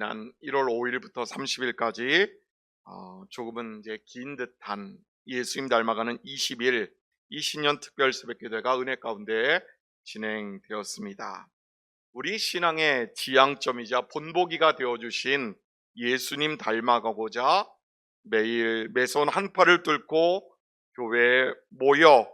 지난 1월 5일부터 30일까지 조금은 이제 긴 듯한 예수님 닮아가는 20일 이 신년 특별 새벽기도회가 은혜 가운데 진행되었습니다. 우리 신앙의 지향점이자 본보기가 되어주신 예수님 닮아가고자 매일 매손 한 팔을 뚫고 교회에 모여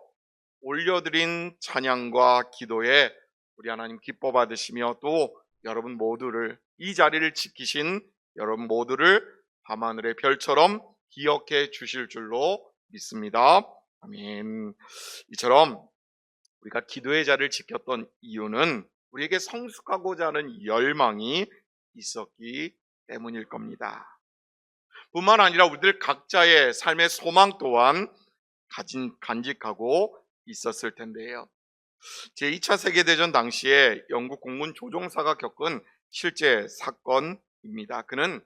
올려드린 찬양과 기도에 우리 하나님 기뻐 받으시며 또 여러분 모두를, 이 자리를 지키신 여러분 모두를 밤하늘의 별처럼 기억해 주실 줄로 믿습니다. 아멘. 이처럼 우리가 기도의 자리를 지켰던 이유는 우리에게 성숙하고자 하는 열망이 있었기 때문일 겁니다. 뿐만 아니라 우리들 각자의 삶의 소망 또한 간직하고 있었을 텐데요. 제2차 세계대전 당시에 영국 공군 조종사가 겪은 실제 사건입니다. 그는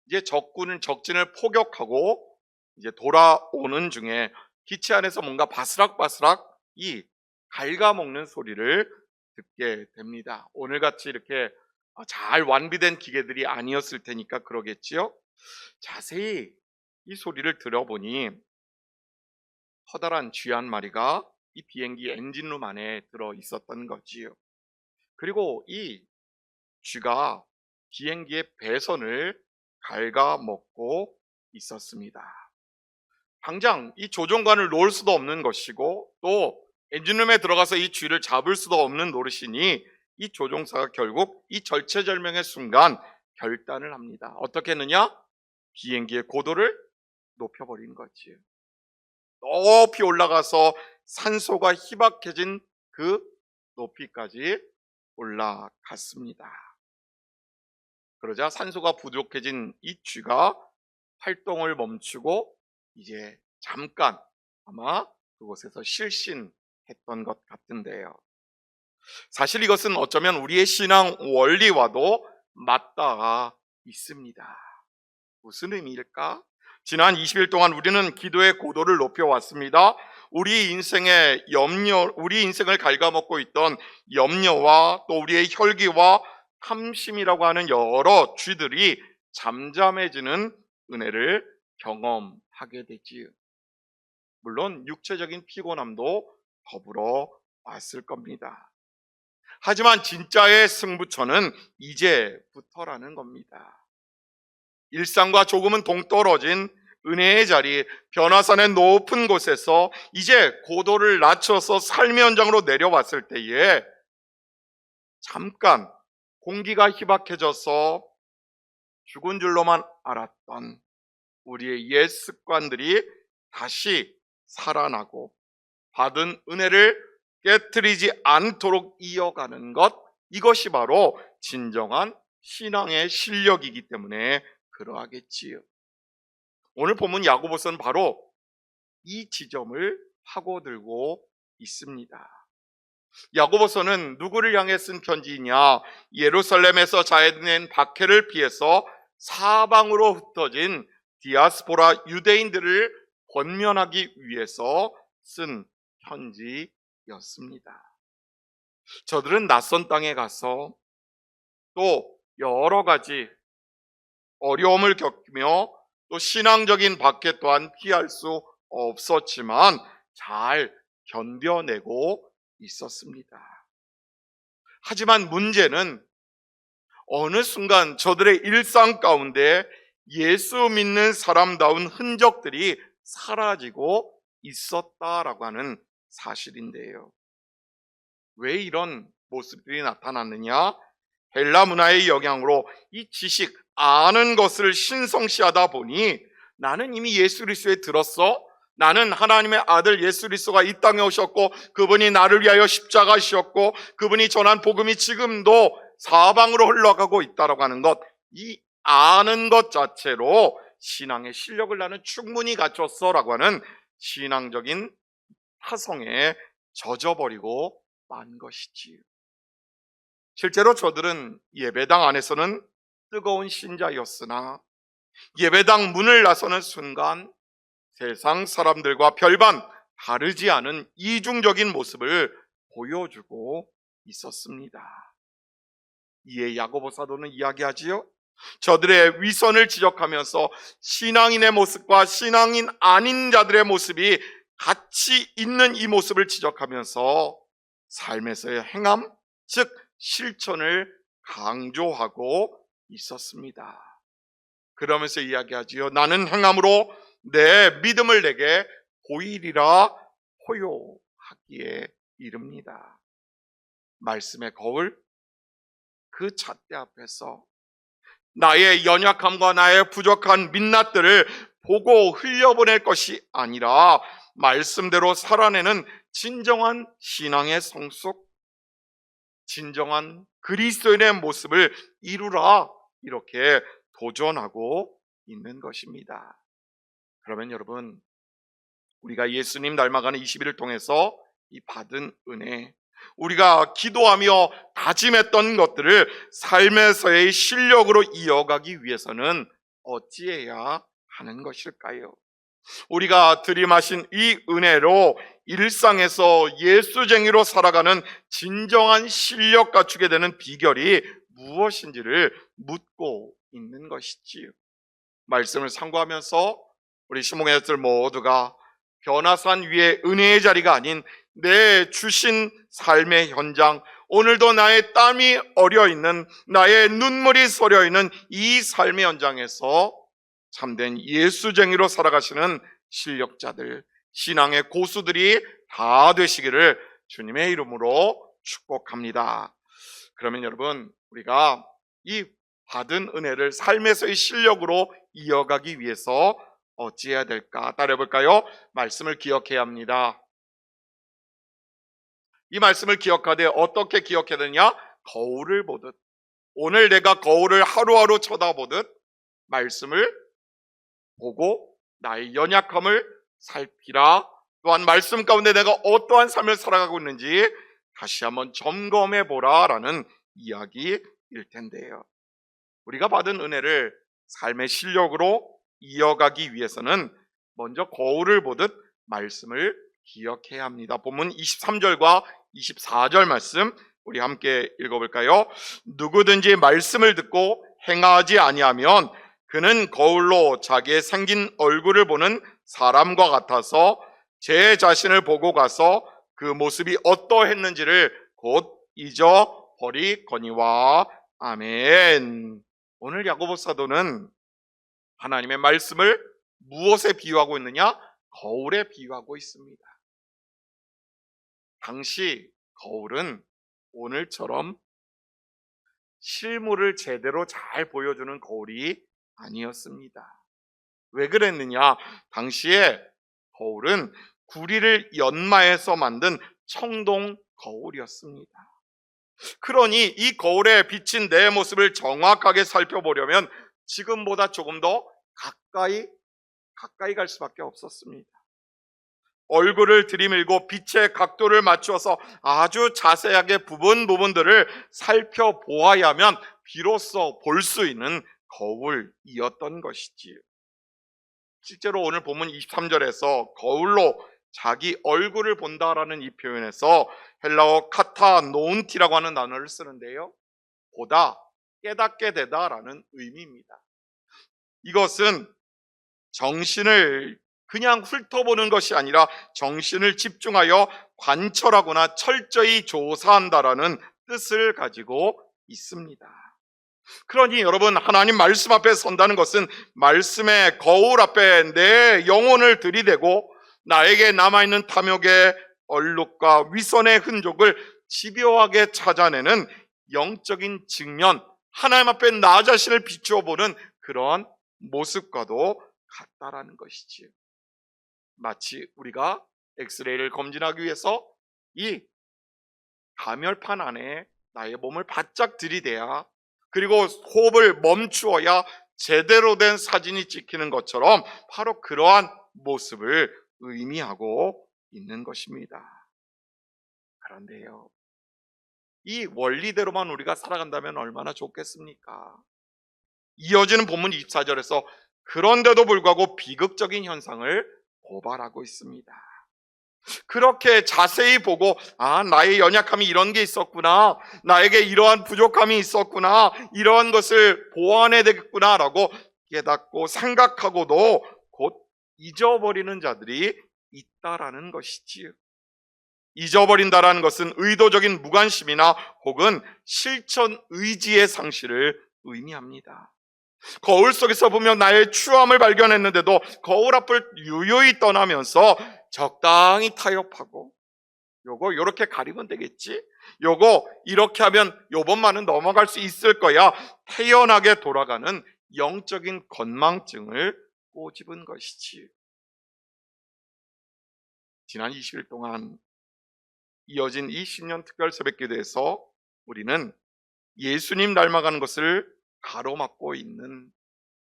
이제 적진을 포격하고 이제 돌아오는 중에 기체 안에서 뭔가 바스락바스락 이 갉아먹는 소리를 듣게 됩니다. 오늘같이 이렇게 잘 완비된 기계들이 아니었을 테니까 그러겠지요. 자세히 이 소리를 들어보니 커다란 쥐 한 마리가 이 비행기 엔진룸 안에 들어 있었던 거지요. 그리고 이 쥐가 비행기의 배선을 갉아먹고 있었습니다. 당장 이 조종관을 놓을 수도 없는 것이고 또 엔진룸에 들어가서 이 쥐를 잡을 수도 없는 노릇이니 이 조종사가 결국 이 절체절명의 순간 결단을 합니다. 어떻게 했느냐? 비행기의 고도를 높여버린 거지요. 높이 올라가서 산소가 희박해진 그 높이까지 올라갔습니다. 그러자 산소가 부족해진 이 쥐가 활동을 멈추고 이제 잠깐 아마 그곳에서 실신했던 것 같은데요. 사실 이것은 어쩌면 우리의 신앙 원리와도 맞닿아 있습니다. 무슨 의미일까? 지난 20일 동안 우리는 기도의 고도를 높여왔습니다. 우리 인생을 갉아먹고 있던 염려와 또 우리의 혈기와 탐심이라고 하는 여러 쥐들이 잠잠해지는 은혜를 경험하게 되지요. 물론 육체적인 피곤함도 더불어 왔을 겁니다. 하지만 진짜의 승부처는 이제부터라는 겁니다. 일상과 조금은 동떨어진 은혜의 자리, 변화산의 높은 곳에서 이제 고도를 낮춰서 삶의 현장으로 내려왔을 때에 잠깐 공기가 희박해져서 죽은 줄로만 알았던 우리의 옛 습관들이 다시 살아나고 받은 은혜를 깨트리지 않도록 이어가는 것, 이것이 바로 진정한 신앙의 실력이기 때문에 그러하겠지요. 오늘 본문 야고보서는 바로 이 지점을 파고들고 있습니다. 야고보서는 누구를 향해 쓴 편지이냐? 예루살렘에서 자해낸 박해를 피해서 사방으로 흩어진 디아스포라 유대인들을 권면하기 위해서 쓴 편지였습니다. 저들은 낯선 땅에 가서 또 여러 가지 어려움을 겪으며 또 신앙적인 박해 또한 피할 수 없었지만 잘 견뎌내고 있었습니다. 하지만 문제는 어느 순간 저들의 일상 가운데 예수 믿는 사람다운 흔적들이 사라지고 있었다라고 하는 사실인데요. 왜 이런 모습들이 나타났느냐? 헬라 문화의 영향으로 이 지식, 아는 것을 신성시하다 보니 나는 이미 예수 그리스도에 들었어. 나는 하나님의 아들 예수 그리스도가 이 땅에 오셨고 그분이 나를 위하여 십자가셨고 그분이 전한 복음이 지금도 사방으로 흘러가고 있다라고 하는 것, 이 아는 것 자체로 신앙의 실력을 나는 충분히 갖췄어라고 하는 신앙적인 타성에 젖어버리고 만 것이지요. 실제로 저들은 예배당 안에서는 뜨거운 신자였으나 예배당 문을 나서는 순간 세상 사람들과 별반 다르지 않은 이중적인 모습을 보여주고 있었습니다. 이에 야고보 사도는 이야기하지요. 저들의 위선을 지적하면서 신앙인의 모습과 신앙인 아닌 자들의 모습이 같이 있는 이 모습을 지적하면서 삶에서의 행함, 즉 실천을 강조하고 있었습니다. 그러면서 이야기하지요. 나는 행함으로 내 믿음을 내게 보이리라 포효하기에 이릅니다. 말씀의 거울, 그 잣대 앞에서 나의 연약함과 나의 부족한 민낯들을 보고 흘려보낼 것이 아니라 말씀대로 살아내는 진정한 신앙의 성숙, 진정한 그리스도인의 모습을 이루라, 이렇게 도전하고 있는 것입니다. 그러면 여러분, 우리가 예수님 닮아가는 21을 통해서 이 받은 은혜, 우리가 기도하며 다짐했던 것들을 삶에서의 실력으로 이어가기 위해서는 어찌해야 하는 것일까요? 우리가 들이마신 이 은혜로 일상에서 예수쟁이로 살아가는 진정한 실력 갖추게 되는 비결이 무엇인지를 묻고 있는 것이지요. 말씀을 상고하면서 우리 시몽회들 모두가 변화산 위에 은혜의 자리가 아닌 내 주신 삶의 현장, 오늘도 나의 땀이 어려 있는, 나의 눈물이 서려 있는 이 삶의 현장에서 참된 예수쟁이로 살아가시는 실력자들, 신앙의 고수들이 다 되시기를 주님의 이름으로 축복합니다. 그러면 여러분, 우리가 이 받은 은혜를 삶에서의 실력으로 이어가기 위해서 어찌해야 될까? 따라해볼까요? 말씀을 기억해야 합니다. 이 말씀을 기억하되 어떻게 기억해야 되냐? 거울을 보듯, 오늘 내가 거울을 하루하루 쳐다보듯 말씀을 보고 나의 연약함을 살피라. 또한 말씀 가운데 내가 어떠한 삶을 살아가고 있는지 다시 한번 점검해 보라라는 이야기일 텐데요. 우리가 받은 은혜를 삶의 실력으로 이어가기 위해서는 먼저 거울을 보듯 말씀을 기억해야 합니다. 본문 23절과 24절 말씀 우리 함께 읽어볼까요? 누구든지 말씀을 듣고 행하지 아니하면 그는 거울로 자기의 생긴 얼굴을 보는 사람과 같아서 제 자신을 보고 가서 그 모습이 어떠했는지를 곧 잊어버리거니와. 아멘. 오늘 야고보 사도는 하나님의 말씀을 무엇에 비유하고 있느냐? 거울에 비유하고 있습니다. 당시 거울은 오늘처럼 실물을 제대로 잘 보여주는 거울이 아니었습니다. 왜 그랬느냐? 당시에 거울은 구리를 연마해서 만든 청동 거울이었습니다. 그러니 이 거울에 비친 내 모습을 정확하게 살펴보려면 지금보다 조금 더 가까이 갈 수밖에 없었습니다. 얼굴을 들이밀고 빛의 각도를 맞추어서 아주 자세하게 부분들을 살펴보아야만 비로소 볼 수 있는 거울이었던 것이지요. 실제로 오늘 본문 23절에서 거울로 자기 얼굴을 본다라는 이 표현에서 헬라어 카타노운티라고 하는 단어를 쓰는데요, 보다, 깨닫게 되다라는 의미입니다. 이것은 정신을 그냥 훑어보는 것이 아니라 정신을 집중하여 관철하거나 철저히 조사한다라는 뜻을 가지고 있습니다. 그러니 여러분, 하나님 말씀 앞에 선다는 것은 말씀의 거울 앞에 내 영혼을 들이대고 나에게 남아있는 탐욕의 얼룩과 위선의 흔적을 집요하게 찾아내는 영적인 직면, 하나님 앞에 나 자신을 비추어 보는 그런 모습과도 같다라는 것이지요. 마치 우리가 엑스레이를 검진하기 위해서 이 가멸판 안에 나의 몸을 바짝 들이대야, 그리고 호흡을 멈추어야 제대로 된 사진이 찍히는 것처럼 바로 그러한 모습을 의미하고 있는 것입니다. 그런데요, 이 원리대로만 우리가 살아간다면 얼마나 좋겠습니까? 이어지는 본문 24절에서 그런데도 불구하고 비극적인 현상을 고발하고 있습니다. 그렇게 자세히 보고, 나의 연약함이 이런 게 있었구나, 나에게 이러한 부족함이 있었구나, 이러한 것을 보완해야 되겠구나 라고 깨닫고 생각하고도 곧 잊어버리는 자들이 있다라는 것이지요. 잊어버린다라는 것은 의도적인 무관심이나 혹은 실천 의지의 상실을 의미합니다. 거울 속에서 보면 나의 추함을 발견했는데도 거울 앞을 유유히 떠나면서 적당히 타협하고, 요렇게 가리면 되겠지, 요거 이렇게 하면 요번만은 넘어갈 수 있을 거야, 태연하게 돌아가는 영적인 건망증을 꼬집은 것이지. 지난 20일 동안 이어진 이 신년 특별 새벽기도에서 우리는 예수님 닮아가는 것을 가로막고 있는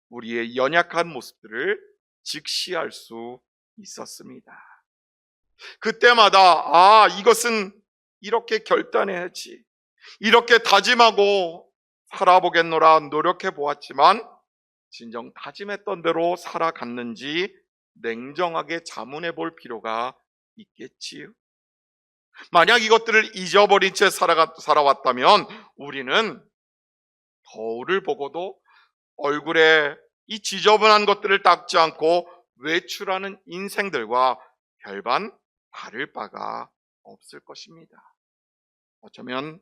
우리의 연약한 모습들을 직시할 수 있었습니다. 그때마다 이것은 이렇게 결단해야지, 이렇게 다짐하고 살아보겠노라 노력해 보았지만 진정 다짐했던 대로 살아갔는지 냉정하게 자문해 볼 필요가 있겠지요. 만약 이것들을 잊어버린 채 살아왔다면 우리는 거울을 보고도 얼굴에 이 지저분한 것들을 닦지 않고 외출하는 인생들과 별반 다를 바가 없을 것입니다. 어쩌면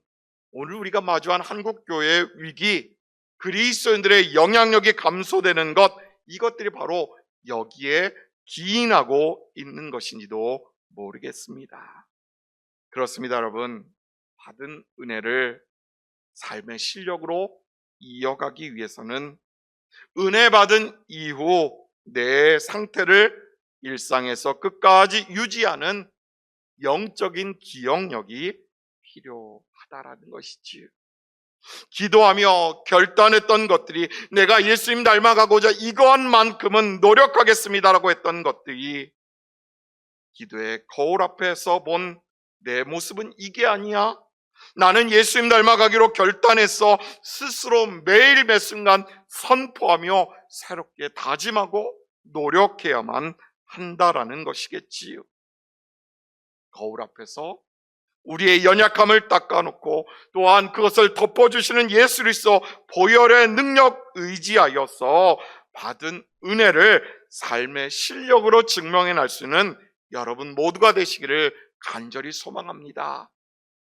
오늘 우리가 마주한 한국교회의 위기, 그리스도인들의 영향력이 감소되는 것, 이것들이 바로 여기에 기인하고 있는 것인지도 모르겠습니다. 그렇습니다, 여러분. 받은 은혜를 삶의 실력으로 이어가기 위해서는 은혜 받은 이후 내 상태를 일상에서 끝까지 유지하는 영적인 기억력이 필요하다라는 것이지요. 기도하며 결단했던 것들이, 내가 예수님 닮아가고자 이것만큼은 노력하겠습니다라고 했던 것들이 기도의 거울 앞에서 본 내 모습은 이게 아니야, 나는 예수님 닮아가기로 결단해서 스스로 매일 매 순간 선포하며 새롭게 다짐하고 노력해야만 한다라는 것이겠지요. 거울 앞에서 우리의 연약함을 닦아놓고 또한 그것을 덮어주시는 예수 그리스도 보혈의 능력 의지하여서 받은 은혜를 삶의 실력으로 증명해낼 수 있는 여러분 모두가 되시기를 간절히 소망합니다.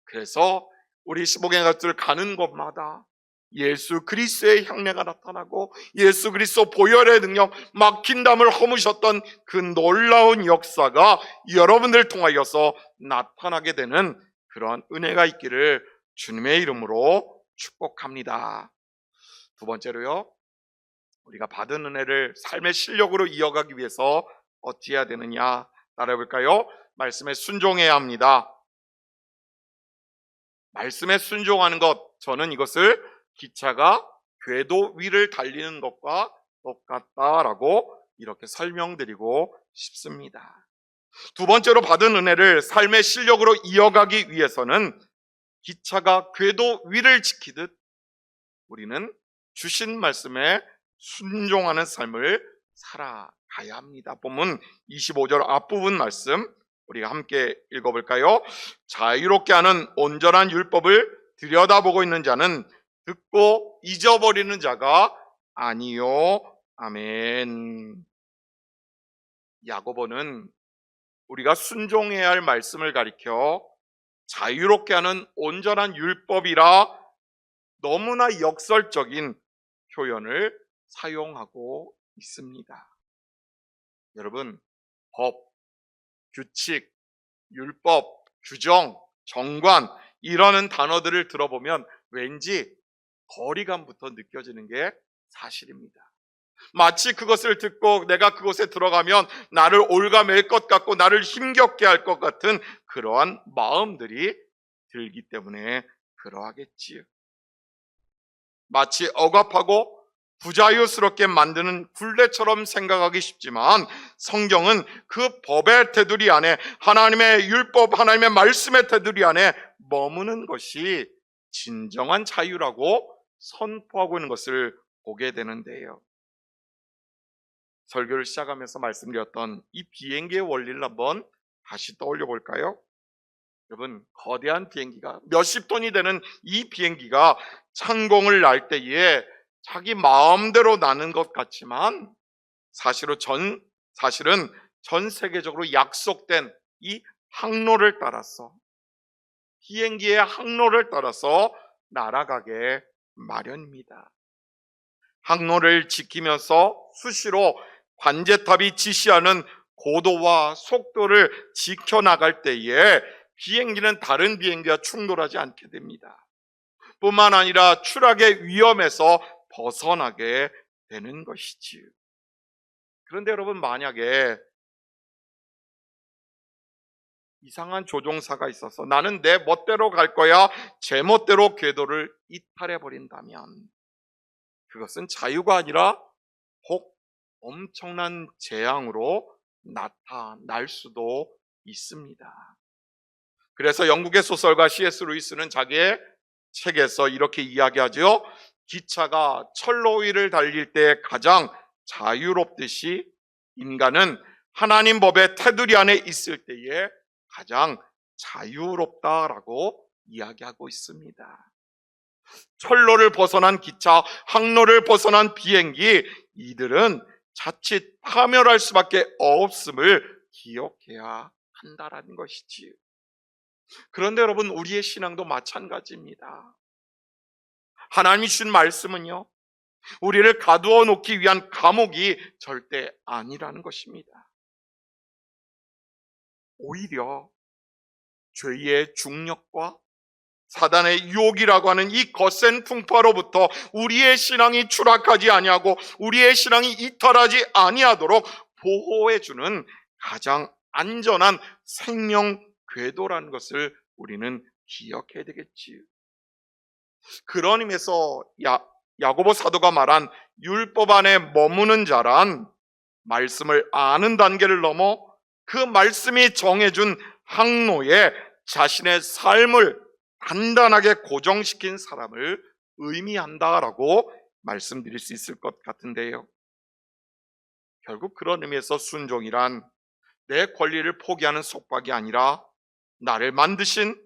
그래서 우리 시복의 것들 가는 곳마다 예수 그리스도의 향내가 나타나고 예수 그리스도 보혈의 능력, 막힌 담을 허무셨던 그 놀라운 역사가 여러분들 통하여서 나타나게 되는 그런 은혜가 있기를 주님의 이름으로 축복합니다. 두 번째로요, 우리가 받은 은혜를 삶의 실력으로 이어가기 위해서 어찌 해야 되느냐 따라해볼까요? 말씀에 순종해야 합니다. 말씀에 순종하는 것, 저는 이것을 기차가 궤도 위를 달리는 것과 똑같다라고 이렇게 설명드리고 싶습니다. 두 번째로 받은 은혜를 삶의 실력으로 이어가기 위해서는 기차가 궤도 위를 지키듯 우리는 주신 말씀에 순종하는 삶을 살아가야 합니다. 본문 25절 앞부분 말씀 우리가 함께 읽어볼까요? 자유롭게 하는 온전한 율법을 들여다보고 있는 자는 듣고 잊어버리는 자가 아니요. 아멘. 야고보는 우리가 순종해야 할 말씀을 가리켜 자유롭게 하는 온전한 율법이라 너무나 역설적인 표현을 사용하고 있습니다. 여러분, 법, 규칙, 율법, 규정, 정관 이러는 단어들을 들어보면 왠지 거리감부터 느껴지는 게 사실입니다. 마치 그것을 듣고 내가 그곳에 들어가면 나를 올가맬 것 같고 나를 힘겹게 할 것 같은 그러한 마음들이 들기 때문에 그러하겠지요. 마치 억압하고 부자유스럽게 만드는 굴레처럼 생각하기 쉽지만 성경은 그 법의 테두리 안에, 하나님의 율법, 하나님의 말씀의 테두리 안에 머무는 것이 진정한 자유라고 선포하고 있는 것을 보게 되는데요. 설교를 시작하면서 말씀드렸던 이 비행기의 원리를 한번 다시 떠올려 볼까요? 여러분, 거대한 비행기가 몇십 톤이 되는 이 비행기가 창공을 날 때에 자기 마음대로 나는 것 같지만 사실은 전 세계적으로 약속된 이 항로를 따라서, 비행기의 항로를 따라서 날아가게 마련입니다. 항로를 지키면서 수시로 관제탑이 지시하는 고도와 속도를 지켜나갈 때에 비행기는 다른 비행기와 충돌하지 않게 됩니다. 뿐만 아니라 추락의 위험에서 벗어나게 되는 것이지요. 그런데 여러분, 만약에 이상한 조종사가 있어서 나는 내 멋대로 갈 거야, 제 멋대로 궤도를 이탈해 버린다면 그것은 자유가 아니라 혹 엄청난 재앙으로 나타날 수도 있습니다. 그래서 영국의 소설가 C.S. 루이스는 자기의 책에서 이렇게 이야기하죠. 기차가 철로 위를 달릴 때 가장 자유롭듯이 인간은 하나님 법의 테두리 안에 있을 때에 가장 자유롭다라고 이야기하고 있습니다. 철로를 벗어난 기차, 항로를 벗어난 비행기, 이들은 자칫 파멸할 수밖에 없음을 기억해야 한다라는 것이지요. 그런데 여러분, 우리의 신앙도 마찬가지입니다. 하나님이 주신 말씀은요, 우리를 가두어 놓기 위한 감옥이 절대 아니라는 것입니다. 오히려 죄의 중력과 사단의 유혹이라고 하는 이 거센 풍파로부터 우리의 신앙이 추락하지 아니하고 우리의 신앙이 이탈하지 아니하도록 보호해주는 가장 안전한 생명 궤도라는 것을 우리는 기억해야 되겠지요. 그런 의미에서 야고보 사도가 말한 율법 안에 머무는 자란 말씀을 아는 단계를 넘어 그 말씀이 정해준 항로에 자신의 삶을 단단하게 고정시킨 사람을 의미한다라고 말씀드릴 수 있을 것 같은데요. 결국 그런 의미에서 순종이란 내 권리를 포기하는 속박이 아니라 나를 만드신,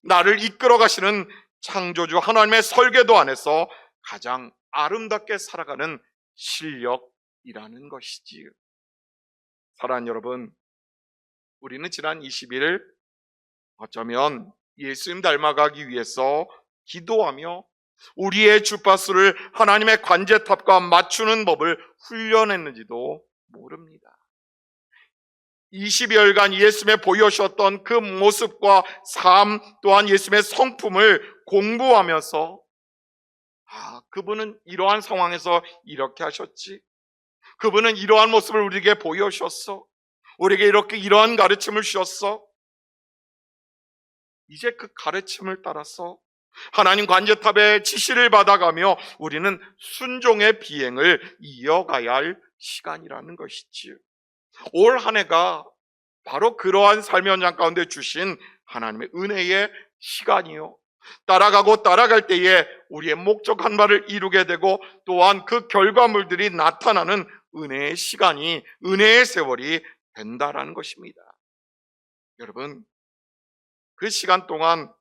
나를 이끌어 가시는 창조주 하나님의 설계도 안에서 가장 아름답게 살아가는 실력이라는 것이지요. 사랑하는 여러분, 우리는 지난 20일 어쩌면 예수님 닮아가기 위해서 기도하며 우리의 주파수를 하나님의 관제탑과 맞추는 법을 훈련했는지도 모릅니다. 20여일간 예수님의 보여주셨던 그 모습과 삶 또한 예수님의 성품을 공부하면서 그분은 이러한 상황에서 이렇게 하셨지, 그분은 이러한 모습을 우리에게 보여주셨어, 우리에게 이러한 가르침을 주셨어. 이제 그 가르침을 따라서 하나님 관제탑의 지시를 받아가며 우리는 순종의 비행을 이어가야 할 시간이라는 것이지요. 올 한 해가 바로 그러한 삶의 현장 가운데 주신 하나님의 은혜의 시간이요, 따라가고 따라갈 때에 우리의 목적한 바를 이루게 되고 또한 그 결과물들이 나타나는 은혜의 시간이, 은혜의 세월이 된다라는 것입니다. 여러분, 그 시간 동안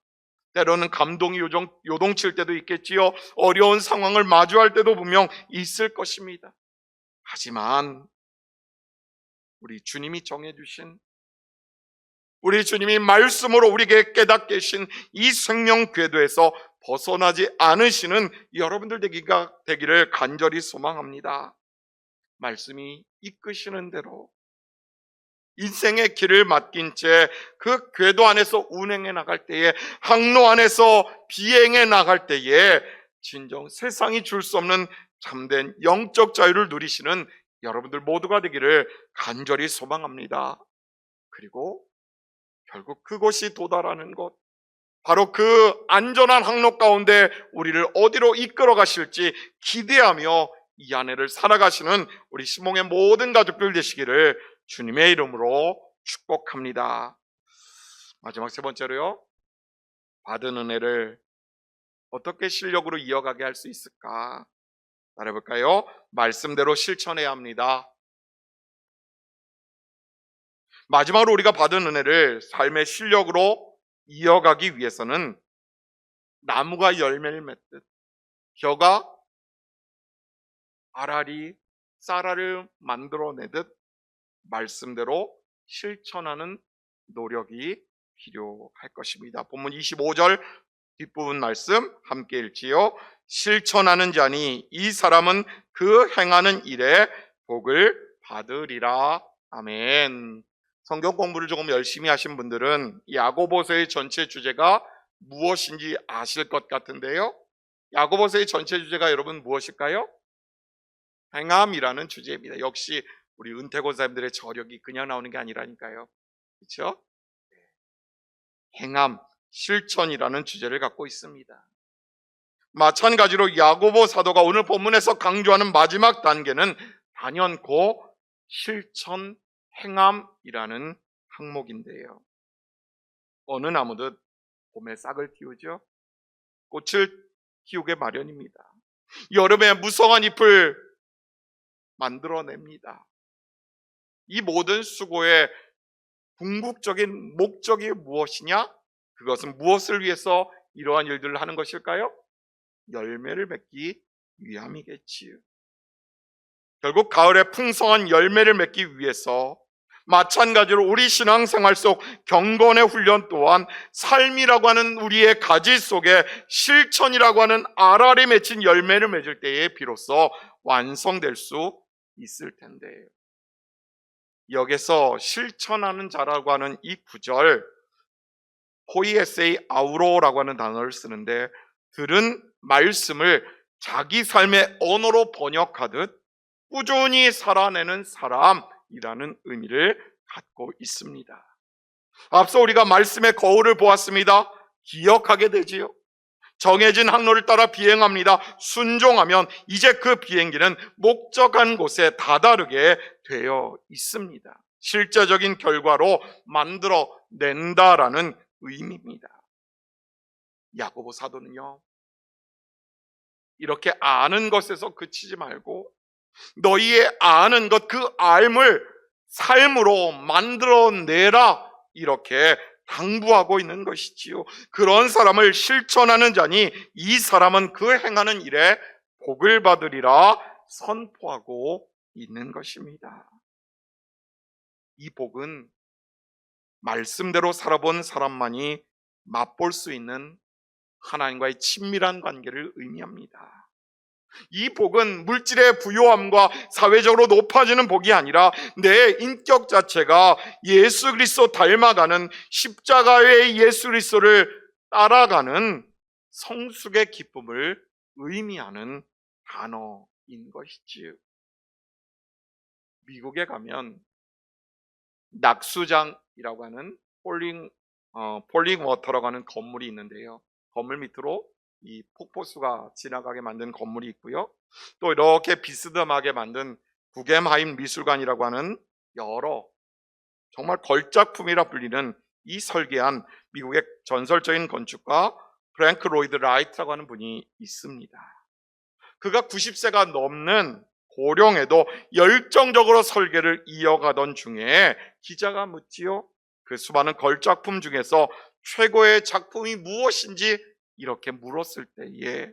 때로는 감동이 요동칠 때도 있겠지요. 어려운 상황을 마주할 때도 분명 있을 것입니다. 하지만 우리 주님이 정해주신, 우리 주님이 말씀으로 우리에게 깨닫게 하신 이 생명 궤도에서 벗어나지 않으시는 여러분들 되기를 간절히 소망합니다. 말씀이 이끄시는 대로 인생의 길을 맡긴 채 그 궤도 안에서 운행해 나갈 때에, 항로 안에서 비행해 나갈 때에 진정 세상이 줄 수 없는 참된 영적 자유를 누리시는 여러분들 모두가 되기를 간절히 소망합니다. 그리고 결국 그곳이 도달하는 것, 바로 그 안전한 항로 가운데 우리를 어디로 이끌어 가실지 기대하며 이 한 해를 살아가시는 우리 시몽의 모든 가족들 되시기를 주님의 이름으로 축복합니다. 마지막 세 번째로요, 받은 은혜를 어떻게 실력으로 이어가게 할 수 있을까? 따라해볼까요? 말씀대로 실천해야 합니다. 마지막으로 우리가 받은 은혜를 삶의 실력으로 이어가기 위해서는 나무가 열매를 맺듯 겨가 알알이 쌀알을 만들어내듯 말씀대로 실천하는 노력이 필요할 것입니다. 본문 25절 뒷부분 말씀 함께 읽지요. 실천하는 자니 이 사람은 그 행하는 일에 복을 받으리라. 아멘. 성경 공부를 조금 열심히 하신 분들은 야고보서의 전체 주제가 무엇인지 아실 것 같은데요. 야고보서의 전체 주제가 여러분 무엇일까요? 행함이라는 주제입니다. 역시 우리 은퇴고사님들의 저력이 그냥 나오는 게 아니라니까요. 그렇죠? 행함, 실천이라는 주제를 갖고 있습니다. 마찬가지로 야고보 사도가 오늘 본문에서 강조하는 마지막 단계는 단연코 실천, 행함이라는 항목인데요. 어느 나무든 봄에 싹을 틔우죠. 꽃을 키우게 마련입니다. 여름에 무성한 잎을 만들어냅니다. 이 모든 수고의 궁극적인 목적이 무엇이냐? 그것은 무엇을 위해서 이러한 일들을 하는 것일까요? 열매를 맺기 위함이겠지요. 결국 가을에 풍성한 열매를 맺기 위해서 마찬가지로 우리 신앙생활 속 경건의 훈련 또한 삶이라고 하는 우리의 가지 속에 실천이라고 하는 알알이 맺힌 열매를 맺을 때에 비로소 완성될 수 있을 텐데요. 여기서 실천하는 자라고 하는 이 구절 포이에세이 아우로라고 하는 단어를 쓰는데 들은 말씀을 자기 삶의 언어로 번역하듯 꾸준히 살아내는 사람이라는 의미를 갖고 있습니다. 앞서 우리가 말씀의 거울을 보았습니다. 기억하게 되지요. 정해진 항로를 따라 비행합니다. 순종하면 이제 그 비행기는 목적한 곳에 다다르게 되어 있습니다. 실제적인 결과로 만들어낸다라는 의미입니다. 야고보 사도는요, 이렇게 아는 것에서 그치지 말고 너희의 아는 것, 그 알을 삶으로 만들어내라, 이렇게 당부하고 있는 것이지요. 그런 사람을 실천하는 자니 이 사람은 그 행하는 일에 복을 받으리라 선포하고 있는 것입니다. 이 복은 말씀대로 살아본 사람만이 맛볼 수 있는 하나님과의 친밀한 관계를 의미합니다. 이 복은 물질의 부요함과 사회적으로 높아지는 복이 아니라 내 인격 자체가 예수 그리스도 닮아가는 십자가의 예수 그리스도를 따라가는 성숙의 기쁨을 의미하는 단어인 것이지요. 미국에 가면 낙수장이라고 하는 폴링 워터라고 하는 건물이 있는데요. 건물 밑으로 이 폭포수가 지나가게 만든 건물이 있고요. 또 이렇게 비스듬하게 만든 구겐하임 미술관이라고 하는 여러 정말 걸작품이라 불리는 이 설계한 미국의 전설적인 건축가 프랭크 로이드 라이트라고 하는 분이 있습니다. 그가 90세가 넘는 고령에도 열정적으로 설계를 이어가던 중에 기자가 묻지요. 그 수많은 걸작품 중에서 최고의 작품이 무엇인지 이렇게 물었을 때에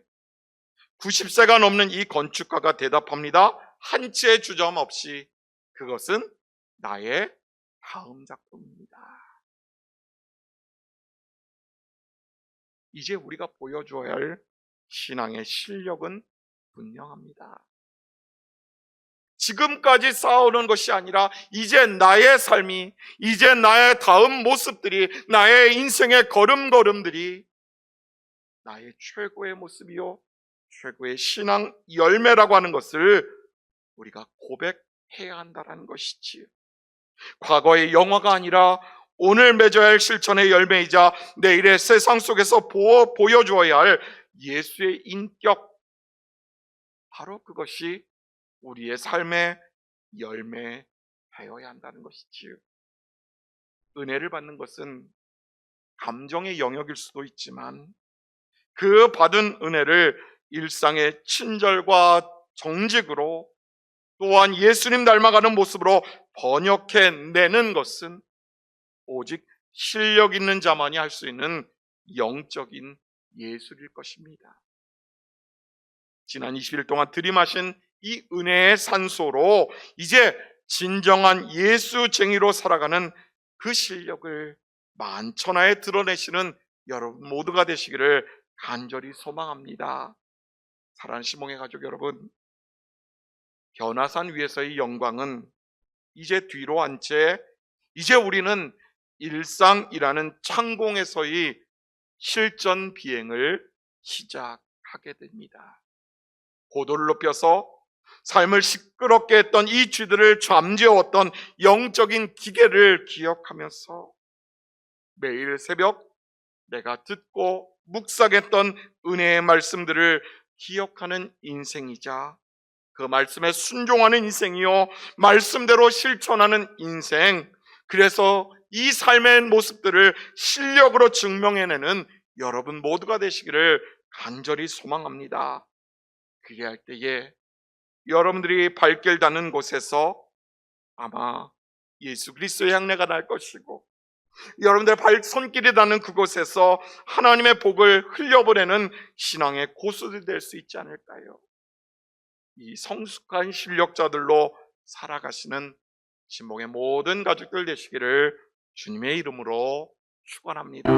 90세가 넘는 이 건축가가 대답합니다. 한치의 주저함 없이 그것은 나의 다음 작품입니다. 이제 우리가 보여줘야 할 신앙의 실력은 분명합니다. 지금까지 쌓아오는 것이 아니라 이제 나의 삶이, 이제 나의 다음 모습들이, 나의 인생의 걸음걸음들이 나의 최고의 모습이요 최고의 신앙 열매라고 하는 것을 우리가 고백해야 한다는 것이지요. 과거의 영화가 아니라 오늘 맺어야 할 실천의 열매이자 내일의 세상 속에서 보여주어야 할 예수의 인격, 바로 그것이 우리의 삶의 열매되어야 한다는 것이지요. 은혜를 받는 것은 감정의 영역일 수도 있지만 그 받은 은혜를 일상의 친절과 정직으로 또한 예수님 닮아가는 모습으로 번역해내는 것은 오직 실력 있는 자만이 할 수 있는 영적인 예술일 것입니다. 지난 20일 동안 들이마신 이 은혜의 산소로 이제 진정한 예수쟁이로 살아가는 그 실력을 만천하에 드러내시는 여러분 모두가 되시기를 간절히 소망합니다. 사랑하는 시몽의 가족 여러분, 변화산 위에서의 영광은 이제 뒤로 한 채 이제 우리는 일상이라는 창공에서의 실전 비행을 시작하게 됩니다. 고도를 높여서 삶을 시끄럽게 했던 이 쥐들을 잠재웠던 영적인 기계를 기억하면서 매일 새벽 내가 듣고 묵상했던 은혜의 말씀들을 기억하는 인생이자 그 말씀에 순종하는 인생이요, 말씀대로 실천하는 인생, 그래서 이 삶의 모습들을 실력으로 증명해내는 여러분 모두가 되시기를 간절히 소망합니다. 그렇게 할 때에 여러분들이 발길 닿는 곳에서 아마 예수 그리스도의 향내가 날 것이고, 여러분들의 손길이 닿는 그곳에서 하나님의 복을 흘려보내는 신앙의 고수들이 될 수 있지 않을까요? 이 성숙한 실력자들로 살아가시는 진목의 모든 가족들 되시기를 주님의 이름으로 축원합니다.